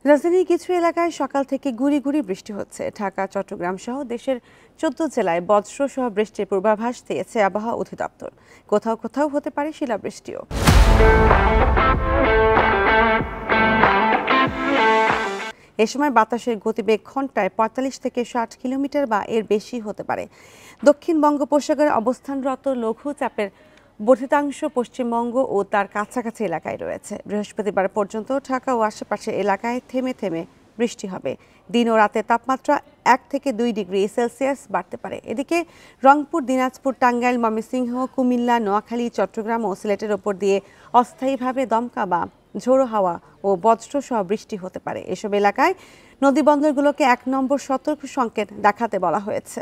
রাজধানীর কিছু এলাকায় সকাল থেকে গুঁড়ি গুঁড়ি বৃষ্টি হচ্ছে। ঢাকা, চট্টগ্রাম সহ দেশের ১৪ জেলায় বজ্র সহ বৃষ্টির পূর্বাভাস দিয়েছে আবহাওয়া অধিদপ্তর। কোথাও কোথাও হতে পারে শিলাবৃষ্টিও। এ সময় বাতাসের গতিবেগ ঘন্টায় ৪৫ থেকে ৬০ কিলোমিটার বা এর বেশি হতে পারে। দক্ষিণ বঙ্গোপসাগরে অবস্থানরত লঘুচাপের বর্ধিতাংশ পশ্চিমবঙ্গ ও তার কাছাকাছি এলাকায় রয়েছে। বৃহস্পতিবার পর্যন্ত ঢাকা ও আশেপাশের এলাকায় থেমে থেমে বৃষ্টি হবে। দিন ও রাতের তাপমাত্রা ১ থেকে ২ ডিগ্রি সেলসিয়াস বাড়তে পারে। এদিকে রংপুর, দিনাজপুর, টাঙ্গাইল, ময়মনসিংহ, কুমিল্লা, নোয়াখালী, চট্টগ্রাম ও সিলেটের ওপর দিয়ে অস্থায়ীভাবে দমকা বা ঝোড়ো হাওয়া ও বজ্র সহ বৃষ্টি হতে পারে। এসব এলাকায় নদীবন্দরগুলোকে ১ নম্বর সতর্ক সংকেত দেখাতে বলা হয়েছে।